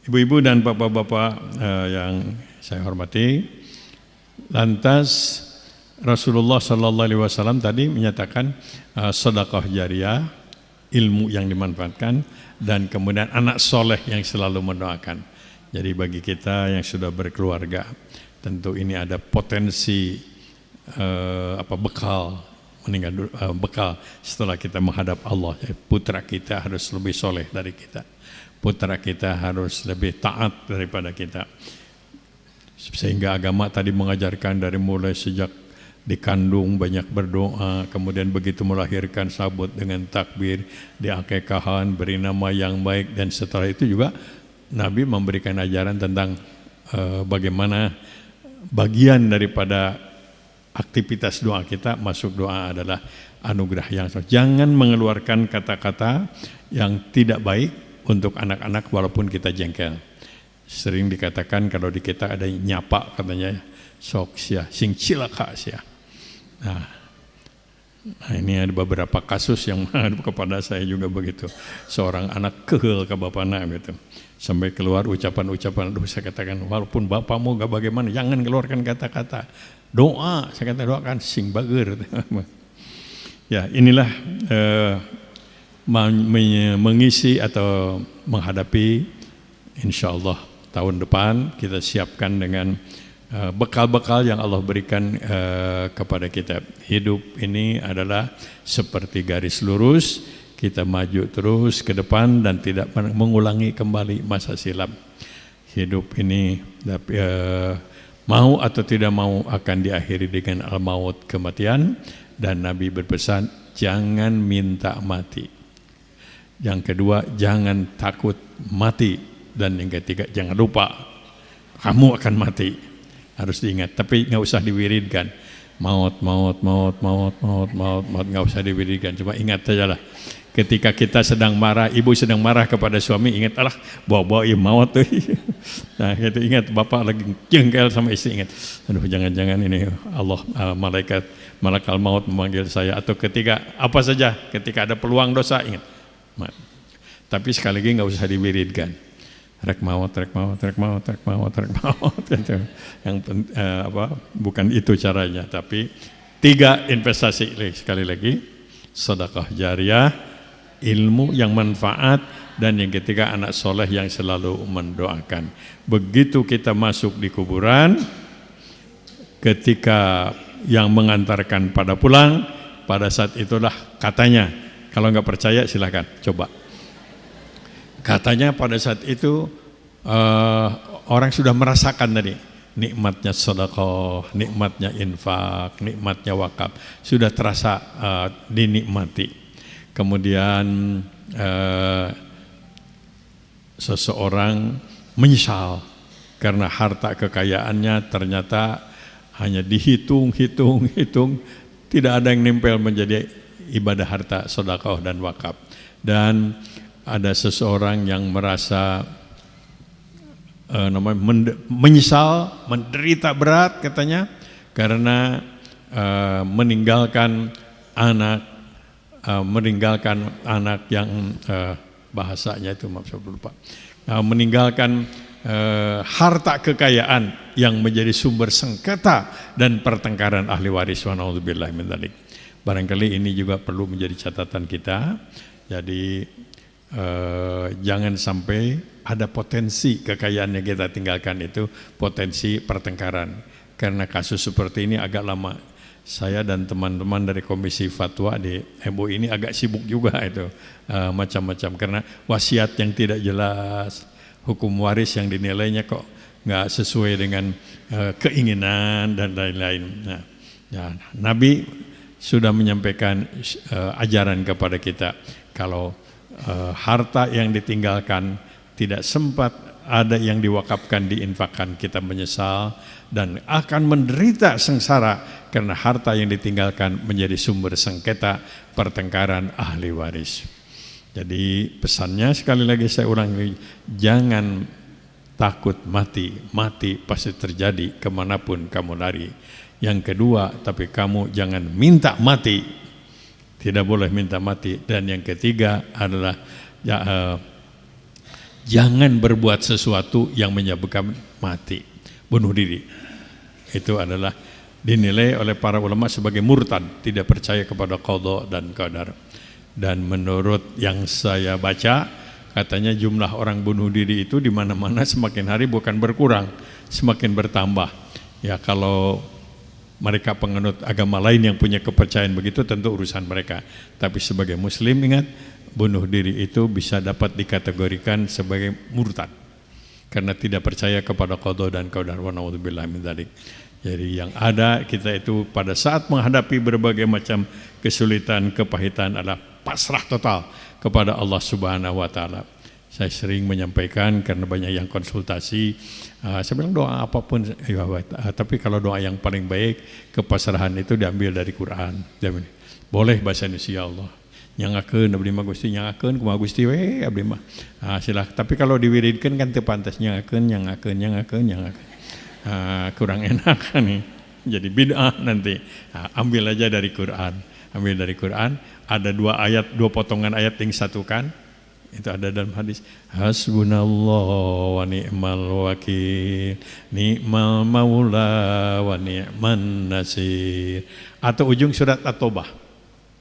ibu-ibu dan bapak-bapak yang saya hormati, lantas Rasulullah SAW tadi menyatakan sedekah jariyah, ilmu yang dimanfaatkan, dan kemudian anak soleh yang selalu mendoakan. Jadi bagi kita yang sudah berkeluarga, tentu ini ada potensi bekal setelah kita menghadap Allah. Putra kita harus lebih soleh dari kita. Putra kita harus lebih taat daripada kita. Sehingga agama tadi mengajarkan dari mulai sejak dikandung banyak berdoa, kemudian begitu melahirkan sabut dengan takbir, diakekahan, beri nama yang baik, dan setelah itu juga Nabi memberikan ajaran tentang bagaimana bagian daripada aktivitas doa kita, masuk doa adalah anugerah yang jangan mengeluarkan kata-kata yang tidak baik untuk anak-anak walaupun kita jengkel. Sering dikatakan kalau di kita ada nyapa katanya sok sia sing cilaka sia. Nah ini ada beberapa kasus yang kepada saya juga begitu. Seorang anak kehel ke bapaknya gitu. Sampai keluar ucapan-ucapan, aduh saya katakan walaupun bapakmu gak bagaimana, jangan keluarkan kata-kata. Doa, saya kata doakan sing bager. Ya inilah mengisi atau menghadapi insyaallah tahun depan kita siapkan dengan bekal-bekal yang Allah berikan kepada kita. Hidup ini adalah seperti garis lurus, kita maju terus ke depan dan tidak mengulangi kembali masa silam. Hidup ini mau atau tidak mau akan diakhiri dengan al-maut, kematian, dan Nabi berpesan jangan minta mati. Yang kedua jangan takut mati, dan yang ketiga jangan lupa kamu akan mati. Harus diingat, tapi nggak usah diwiridkan. maut, nggak usah diwiridkan. Cuma ingat saja lah, ketika kita sedang marah, ibu sedang marah kepada suami, ingat Allah, bawa maut tuh. Nah, itu ingat, bapak lagi jengkel sama istri, ingat, aduh jangan-jangan ini Allah, malakal maut memanggil saya. Atau ketika apa saja, ketika ada peluang dosa, ingat. Tapi sekali lagi nggak usah diwiridkan. Rek maut gitu. Yang bukan itu caranya. Tapi 3 investasi sekali lagi, sedekah jariah, ilmu yang manfaat, dan yang ketiga anak soleh yang selalu mendoakan. Begitu kita masuk di kuburan, ketika yang mengantarkan pada pulang, pada saat itulah katanya, kalau nggak percaya silahkan coba. Katanya pada saat itu orang sudah merasakan tadi nikmatnya sedekah, nikmatnya infak, nikmatnya wakaf, sudah terasa dinikmati. Kemudian seseorang menyesal karena harta kekayaannya ternyata hanya dihitung, tidak ada yang nempel menjadi ibadah harta, sedekah dan wakaf. Dan ada seseorang yang merasa menyesal, menderita berat katanya karena meninggalkan anak yang bahasanya itu maaf saya lupa, meninggalkan harta kekayaan yang menjadi sumber sengketa dan pertengkaran ahli waris. Wa na'udzubillahi min dzalik. Barangkali ini juga perlu menjadi catatan kita. Jadi jangan sampai ada potensi kekayaan yang kita tinggalkan itu potensi pertengkaran. Karena kasus seperti ini agak lama. Saya dan teman-teman dari Komisi Fatwa di MUI ini agak sibuk juga itu macam-macam karena wasiat yang tidak jelas, hukum waris yang dinilainya kok nggak sesuai dengan keinginan dan lain-lain. Nah, ya, Nabi sudah menyampaikan ajaran kepada kita kalau harta yang ditinggalkan tidak sempat ada yang diwakafkan, diinfakkan, kita menyesal dan akan menderita sengsara karena harta yang ditinggalkan menjadi sumber sengketa pertengkaran ahli waris. Jadi pesannya sekali lagi saya ulangi, jangan takut mati pasti terjadi kemanapun kamu lari. Yang kedua, tapi kamu jangan minta mati, tidak boleh minta mati. Dan yang ketiga adalah jangan berbuat sesuatu yang menyebabkan mati, bunuh diri. Itu adalah dinilai oleh para ulama sebagai murtad, tidak percaya kepada qada dan qadar. Dan menurut yang saya baca, katanya jumlah orang bunuh diri itu di mana-mana semakin hari bukan berkurang, semakin bertambah. Ya kalau mereka penganut agama lain yang punya kepercayaan begitu tentu urusan mereka. Tapi sebagai muslim ingat, bunuh diri itu bisa dapat dikategorikan sebagai murtad karena tidak percaya kepada qada dan qadar. Wa na'udzubillahi min dzalik. Jadi yang ada kita itu pada saat menghadapi berbagai macam kesulitan, kepahitan adalah pasrah total kepada Allah Subhanahu wa taala. Saya sering menyampaikan karena banyak yang konsultasi, saya bilang doa apapun, tapi kalau doa yang paling baik kepasrahan itu diambil dari Quran. Boleh bahasa Indonesia Allah. Nyangakeun abdi mah Gusti, nyangakeun kumaha Gusti we abdi mah. Silakan. Tapi kalau diwiridkeun kan teu pantas nyangakeun. Kurang enak kan nih. Jadi bid'ah nanti. Ambil aja dari Quran. Ambil dari Quran, ada 2 ayat, 2 potongan ayat yang disatukan. Itu ada dalam hadis, hasbunallah wa ni'mal wakil, ni'mal maula wa ni'man nasir. Atau ujung surat At-Taubah,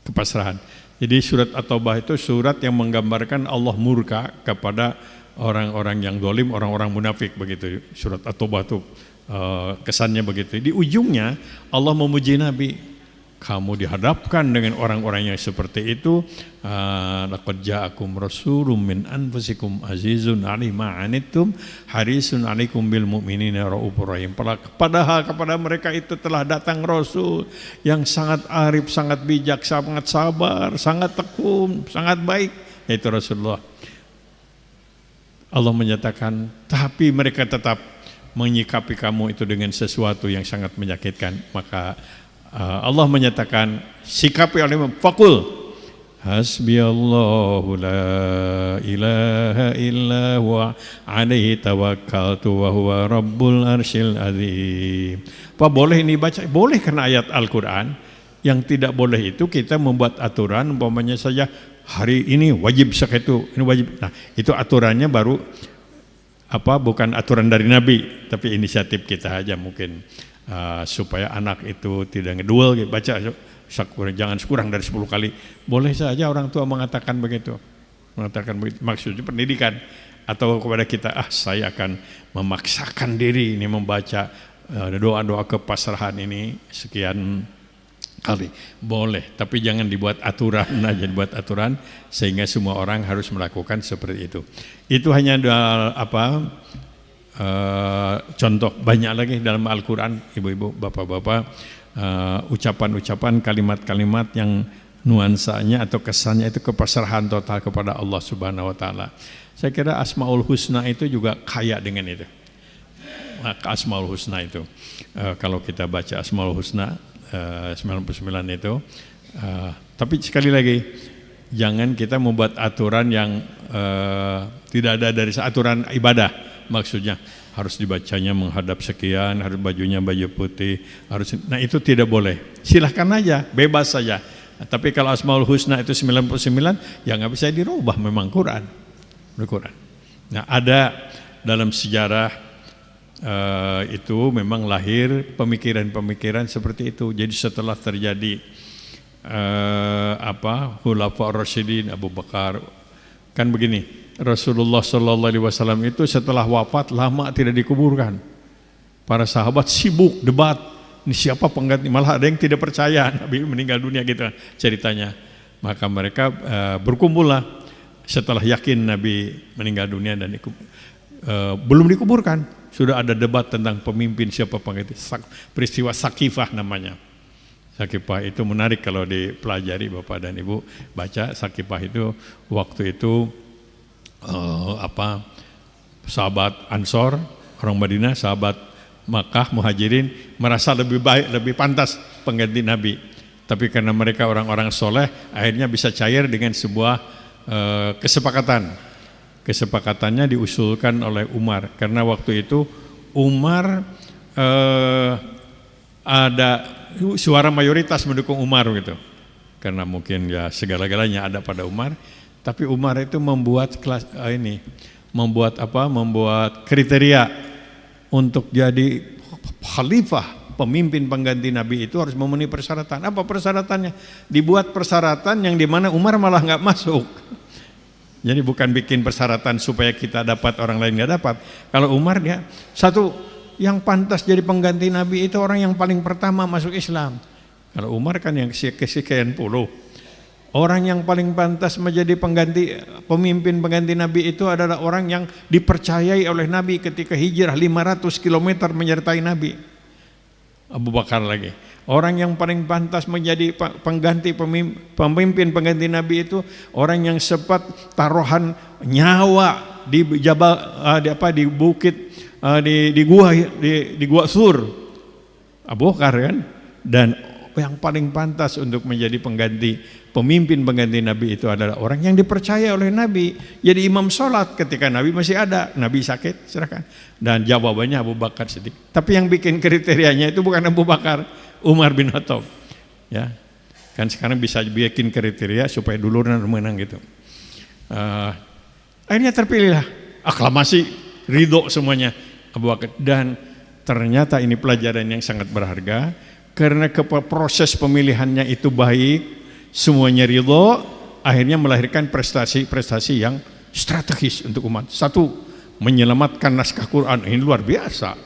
kepasrahan. Jadi surat At-Taubah itu surat yang menggambarkan Allah murka kepada orang-orang yang zalim, orang-orang munafik begitu. Surat At-Taubah itu kesannya begitu. Di ujungnya Allah memuji Nabi. Kamu dihadapkan dengan orang-orang yang seperti itu. Laqad ja'akum rasulun min anfusikum azizun 'alaihi ma 'anittum harisun 'alaikum bil mu'minina raufur rahim. Padahal kepada mereka itu telah datang rasul yang sangat arif, sangat bijak, sangat sabar, sangat tekun, sangat baik, yaitu Rasulullah. Allah menyatakan, tapi mereka tetap menyikapi kamu itu dengan sesuatu yang sangat menyakitkan. Maka Allah menyatakan sikapi oleh fakul hasbiyallahu la ilaha illa huwa alaihi tawakkaltu wa huwa rabbul arsyil azim. Apa boleh ini baca? Boleh karena ayat Al-Quran. Yang tidak boleh itu kita membuat aturan umpamanya saja hari ini wajib sekitu, ini wajib. Nah, itu aturannya baru bukan aturan dari Nabi, tapi inisiatif kita aja mungkin supaya anak itu tidak ngedul gitu, baca jangan kurang dari 10 kali. Boleh saja orang tua mengatakan begitu. Maksudnya pendidikan atau kepada kita saya akan memaksakan diri ini membaca doa-doa kepasrahan ini sekian kali. Boleh, tapi jangan dibuat aturan aja, dibuat aturan sehingga semua orang harus melakukan seperti itu. Itu hanya contoh, banyak lagi dalam Al-Quran, ibu-ibu, bapak-bapak, ucapan-ucapan, kalimat-kalimat yang nuansanya atau kesannya itu kepasrahan total kepada Allah Subhanahu wa taala. Saya kira Asmaul Husna itu juga kaya dengan itu. Maka Asmaul Husna itu kalau kita baca Asmaul Husna 99 itu, tapi sekali lagi jangan kita membuat aturan yang tidak ada dari aturan ibadah. Maksudnya harus dibacanya menghadap sekian, harus bajunya baju putih, harus. Nah itu tidak boleh. Silahkan aja, bebas saja. Tapi kalau Asmaul Husna itu 99, ya nggak bisa dirubah, memang Quran. Nah ada dalam sejarah itu memang lahir pemikiran-pemikiran seperti itu. Jadi setelah terjadi Khulafaur Rasyidin, Abu Bakar, kan begini. Rasulullah SAW itu setelah wafat lama tidak dikuburkan. Para sahabat sibuk debat, ini siapa pengganti, malah ada yang tidak percaya Nabi meninggal dunia gitu ceritanya. Maka mereka berkumpullah setelah yakin Nabi meninggal dunia dan belum dikuburkan. Sudah ada debat tentang pemimpin siapa pengganti. Peristiwa Sakifah namanya. Sakifah itu menarik kalau dipelajari Bapak dan Ibu baca. Sakifah itu waktu itu sahabat Ansor, orang Madinah, sahabat Makkah, Muhajirin merasa lebih baik, lebih pantas pengganti Nabi. Tapi karena mereka orang-orang soleh, akhirnya bisa cair dengan sebuah kesepakatan. Kesepakatannya diusulkan oleh Umar, karena waktu itu Umar ada suara mayoritas mendukung Umar gitu. Karena mungkin ya segala-galanya ada pada Umar. Tapi Umar itu membuat membuat kriteria untuk jadi khalifah, pemimpin pengganti Nabi itu harus memenuhi persyaratan. Apa persyaratannya? Dibuat persyaratan yang dimana Umar malah nggak masuk. Jadi bukan bikin persyaratan supaya kita dapat orang lain nggak dapat. Kalau Umar dia satu yang pantas jadi pengganti Nabi itu orang yang paling pertama masuk Islam. Kalau Umar kan yang kesekian puluh. Orang yang paling pantas menjadi pemimpin pengganti Nabi itu adalah orang yang dipercayai oleh Nabi ketika hijrah 500 km menyertai Nabi. Abu Bakar lagi. Orang yang paling pantas menjadi pemimpin pengganti Nabi itu orang yang sempat taruhan nyawa di di bukit di gua Sur. Abu Bakar kan. Dan yang paling pantas untuk menjadi pemimpin pengganti Nabi itu adalah orang yang dipercaya oleh Nabi. Jadi imam sholat ketika Nabi masih ada, Nabi sakit, serahkan. Dan jawabannya Abu Bakar Siddiq. Tapi yang bikin kriterianya itu bukan Abu Bakar, Umar bin Khattab. Ya, kan sekarang bisa bikin kriteria supaya duluran menang gitu. Akhirnya terpilihlah, aklamasi, ridho semuanya Abu Bakar. Dan ternyata ini pelajaran yang sangat berharga. Karena proses pemilihannya itu baik, semuanya ridho, akhirnya melahirkan prestasi-prestasi yang strategis untuk umat. Satu, menyelamatkan naskah Quran, ini luar biasa.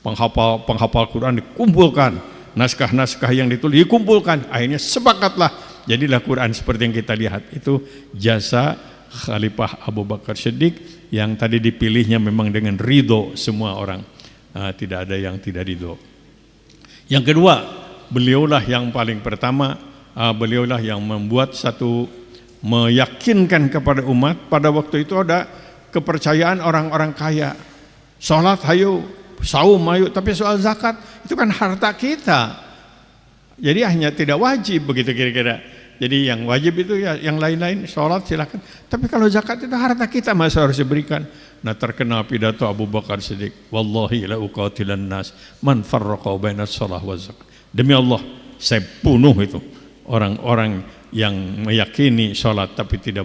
Penghafal Quran dikumpulkan, naskah-naskah yang ditulis dikumpulkan, akhirnya sepakatlah jadilah Quran seperti yang kita lihat. Itu jasa Khalifah Abu Bakar Siddiq yang tadi dipilihnya memang dengan ridho semua orang, tidak ada yang tidak ridho. Yang kedua, beliaulah yang paling pertama, beliaulah yang membuat meyakinkan kepada umat. Pada waktu itu ada kepercayaan orang-orang kaya, sholat hayu, saum hayu, tapi soal zakat itu kan harta kita. Jadi hanya tidak wajib begitu kira-kira. Jadi yang wajib itu ya yang lain-lain, sholat silakan. Tapi kalau zakat itu harta kita masa harus diberikan. Nah terkenal pidato Abu Bakar Siddiq, wallahi la uqatilan nas man farraqa bainas shalah wa zakat. Demi Allah, saya bunuh itu orang-orang yang meyakini sholat tapi tidak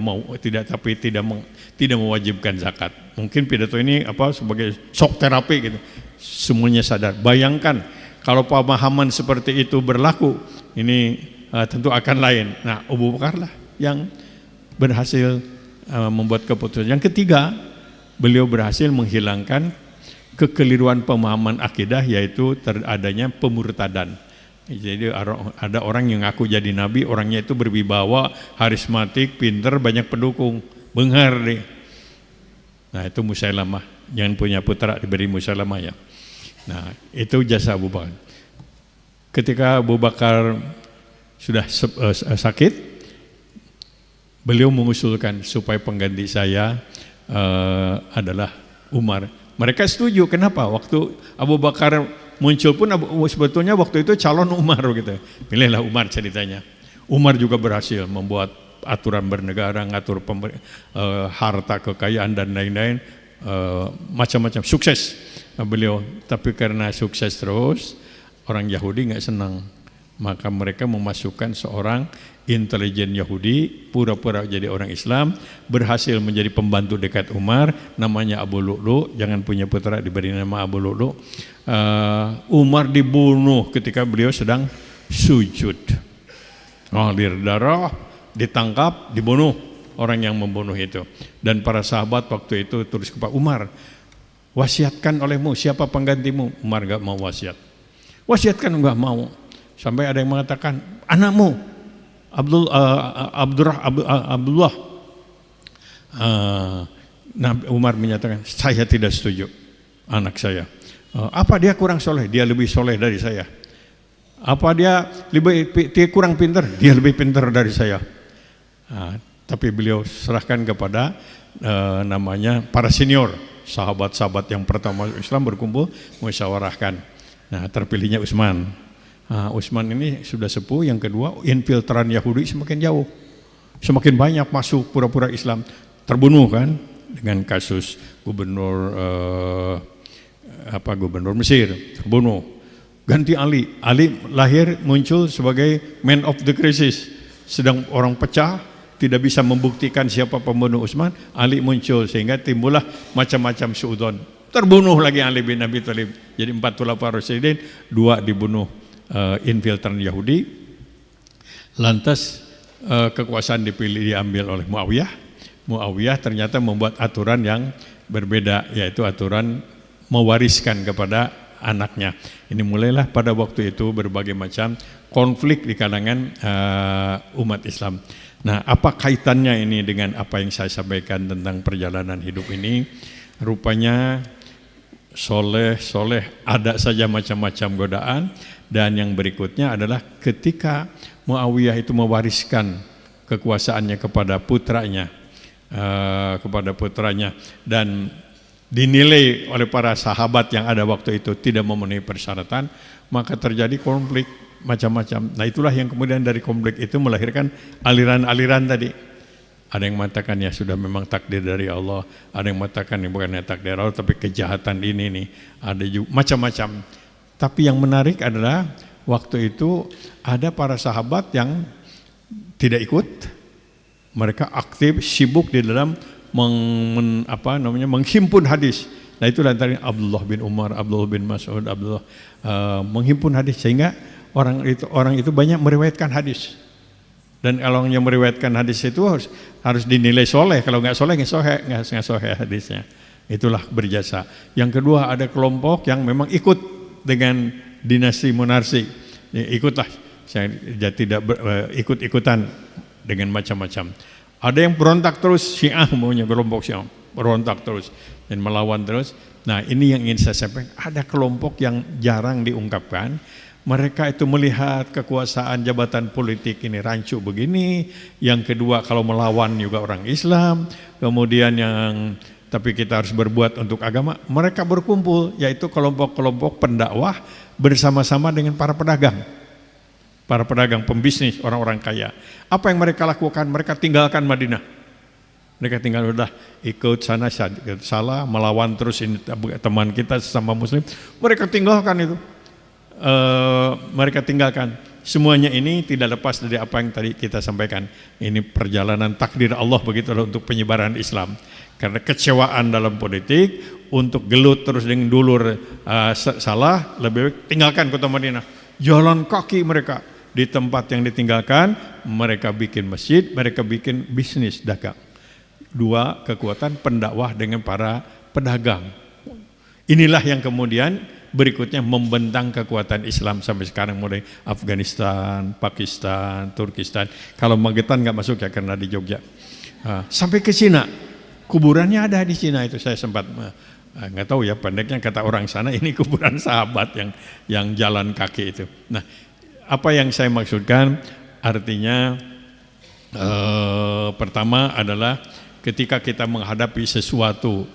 mewajibkan zakat. Mungkin pidato ini sebagai shock terapi gitu. Semuanya sadar. Bayangkan kalau pemahaman seperti itu berlaku, ini tentu akan lain. Nah, Abu Bakar lah yang berhasil membuat keputusan. Yang ketiga, beliau berhasil menghilangkan kekeliruan pemahaman akidah, yaitu adanya pemurtadan. Jadi ada orang yang ngaku jadi nabi, orangnya itu berwibawa, harismatik, pinter, banyak pendukung, benghar deh. Nah itu Musailamah, yang punya putra diberi Musailamah ya. Nah itu jasa Abu Bakar. Ketika Abu Bakar sudah sakit, beliau mengusulkan supaya pengganti saya adalah Umar. Mereka setuju. Kenapa? Waktu Abu Bakar muncul pun sebetulnya waktu itu calon Umar gitu. Pilihlah Umar ceritanya. Umar juga berhasil membuat aturan bernegara, ngatur harta kekayaan dan lain-lain, macam-macam, sukses beliau. Tapi karena sukses terus, orang Yahudi nggak senang, maka mereka memasukkan seorang intelijen Yahudi, pura-pura jadi orang Islam, berhasil menjadi pembantu dekat Umar, namanya Abu Lu'lu'. Jangan punya putra diberi nama Abu Lu'lu'. Umar dibunuh ketika beliau sedang sujud. Ngalir darah, ditangkap, dibunuh orang yang membunuh itu. Dan para sahabat waktu itu terus kepada Umar, wasiatkan olehmu, siapa penggantimu? Umar gak mau wasiat. Wasiatkan enggak mau. Sampai ada yang mengatakan, anakmu Abdullah. Umar menyatakan, saya tidak setuju anak saya. Apa dia kurang soleh? Dia lebih soleh dari saya. Apa dia kurang pintar? Dia lebih pintar dari saya. Tapi beliau serahkan kepada namanya para senior, sahabat-sahabat yang pertama Islam berkumpul musyawarahkan. Nah terpilihnya Utsman. Utsman ini sudah sepuh. Yang kedua, infiltran Yahudi semakin jauh, semakin banyak masuk pura-pura Islam, terbunuh kan dengan kasus gubernur gubernur Mesir terbunuh. Ganti Ali lahir muncul sebagai man of the crisis, sedang orang pecah, tidak bisa membuktikan siapa pembunuh Utsman. Ali muncul sehingga timbullah macam-macam suudzon. Terbunuh lagi Ali bin Abi Thalib. Jadi 4 khulafaur rasyidin, 2 dibunuh infiltran Yahudi. Lantas kekuasaan diambil oleh Muawiyah. Muawiyah ternyata membuat aturan yang berbeda, yaitu aturan mewariskan kepada anaknya. Ini mulailah pada waktu itu berbagai macam konflik di kalangan umat Islam. Nah, apa kaitannya ini dengan apa yang saya sampaikan tentang perjalanan hidup ini? Rupanya soleh ada saja macam-macam godaan. Dan yang berikutnya adalah ketika Muawiyah itu mewariskan kekuasaannya kepada putranya, dan dinilai oleh para sahabat yang ada waktu itu tidak memenuhi persyaratan, maka terjadi konflik macam-macam. Nah itulah yang kemudian dari konflik itu melahirkan aliran-aliran tadi. Ada yang mengatakan ya sudah memang takdir dari Allah, ada yang mengatakan ini bukannya takdir Allah tapi kejahatan ini nih, ada juga macam-macam. Tapi yang menarik adalah waktu itu ada para sahabat yang tidak ikut. Mereka aktif, sibuk di dalam menghimpun hadis. Nah itulah antara Abdullah bin Umar, Abdullah bin Mas'ud, menghimpun hadis sehingga orang itu banyak meriwayatkan hadis. Dan kalau yang meriwayatkan hadis itu harus dinilai soleh. Kalau nggak soleh nggak soleh hadisnya. Itulah berjasa. Yang kedua ada kelompok yang memang ikut dengan dinasti monarki, ikutlah, saya tidak ikut-ikutan dengan macam-macam. Ada yang berontak terus, Syiah maunya kelompok Syiah berontak terus dan melawan terus. Nah ini yang ingin saya sampaikan, ada kelompok yang jarang diungkapkan. Mereka itu melihat kekuasaan jabatan politik ini rancu begini. Yang kedua kalau melawan juga orang Islam. Kemudian tapi kita harus berbuat untuk agama. Mereka berkumpul, yaitu kelompok-kelompok pendakwah bersama-sama dengan para pedagang. para pedagang, pembisnis, orang-orang kaya. Apa yang mereka lakukan? Mereka tinggalkan Madinah. Mereka tinggal udah ikut sana salah, melawan terus ini teman kita sesama muslim. Mereka tinggalkan itu. Mereka tinggalkan. Semuanya ini tidak lepas dari apa yang tadi kita sampaikan. Ini perjalanan takdir Allah begitulah untuk penyebaran Islam. Karena kecewaan dalam politik, untuk gelut terus dengan dulur salah, lebih baik tinggalkan kota Madinah. Jalan kaki mereka di tempat yang ditinggalkan, mereka bikin masjid, mereka bikin bisnis dagang. Dua kekuatan pendakwah dengan para pedagang. Inilah yang kemudian berikutnya membentang kekuatan Islam sampai sekarang, mulai Afghanistan, Pakistan, Turkistan. Kalau Magetan nggak masuk ya karena di Jogja. Sampai ke Cina, kuburannya ada di Cina itu. Saya sempat nggak tahu ya, pendeknya kata orang sana ini kuburan sahabat yang jalan kaki itu. Nah, apa yang saya maksudkan artinya pertama adalah ketika kita menghadapi sesuatu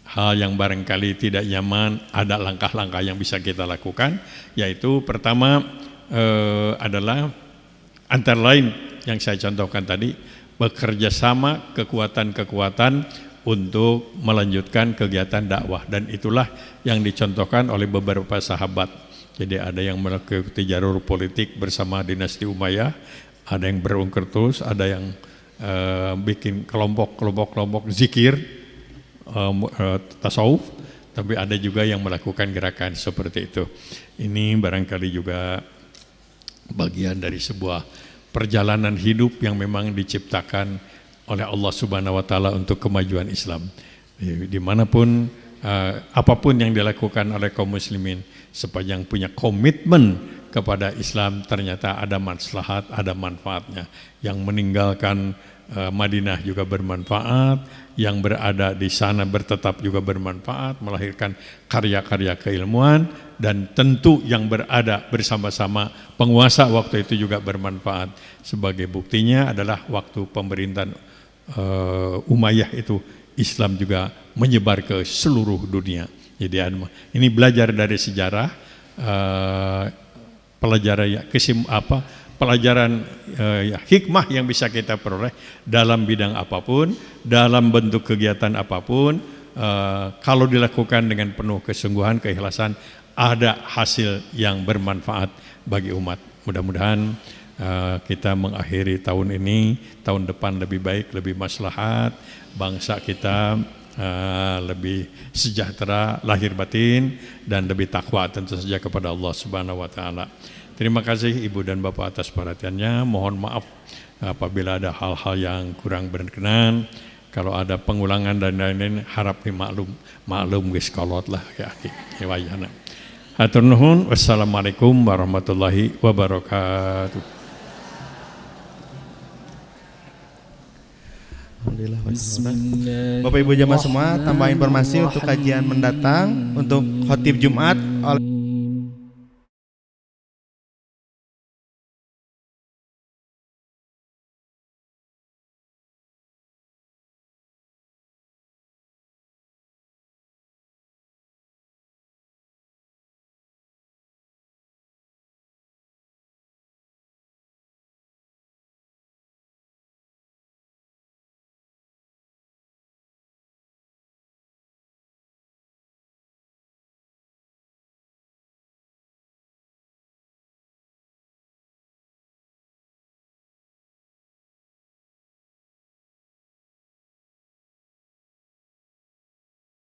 hal yang barangkali tidak nyaman, ada langkah-langkah yang bisa kita lakukan, yaitu pertama adalah antara lain yang saya contohkan tadi, bekerja sama kekuatan-kekuatan untuk melanjutkan kegiatan dakwah, dan itulah yang dicontohkan oleh beberapa sahabat. Jadi ada yang mengikuti jalur politik bersama dinasti Umayyah, ada yang berungkertus, ada yang bikin kelompok zikir, tasawuf, tapi ada juga yang melakukan gerakan seperti itu. Ini barangkali juga bagian dari sebuah perjalanan hidup yang memang diciptakan oleh Allah Subhanahu wa Ta'ala untuk kemajuan Islam. Dimanapun apapun yang dilakukan oleh kaum muslimin, sepanjang punya komitmen kepada Islam, ternyata ada maslahat, ada manfaatnya. Yang meninggalkan Madinah juga bermanfaat, yang berada di sana bertetap juga bermanfaat, melahirkan karya-karya keilmuan, dan tentu yang berada bersama-sama penguasa waktu itu juga bermanfaat. Sebagai buktinya adalah waktu pemerintahan Umayyah itu, Islam juga menyebar ke seluruh dunia. Jadi ini belajar dari sejarah, pelajaran hikmah yang bisa kita peroleh dalam bidang apapun, dalam bentuk kegiatan apapun, kalau dilakukan dengan penuh kesungguhan, keikhlasan, ada hasil yang bermanfaat bagi umat. Mudah-mudahan kita mengakhiri tahun ini, tahun depan lebih baik, lebih maslahat, bangsa kita lebih sejahtera lahir batin, dan lebih takwa tentu saja kepada Allah Subhanahu wa Ta'ala. Terima kasih Ibu dan Bapak atas perhatiannya. Mohon maaf apabila ada hal-hal yang kurang berkenan. Kalau ada pengulangan dan lain-lain, harap maklum geus kolot lah ya wayahna. Hatur nuhun. Wassalamualaikum warahmatullahi wabarakatuh. Alhamdulillah. Bapak Ibu jamaah semua, tambah informasi untuk kajian mendatang untuk khotib Jumat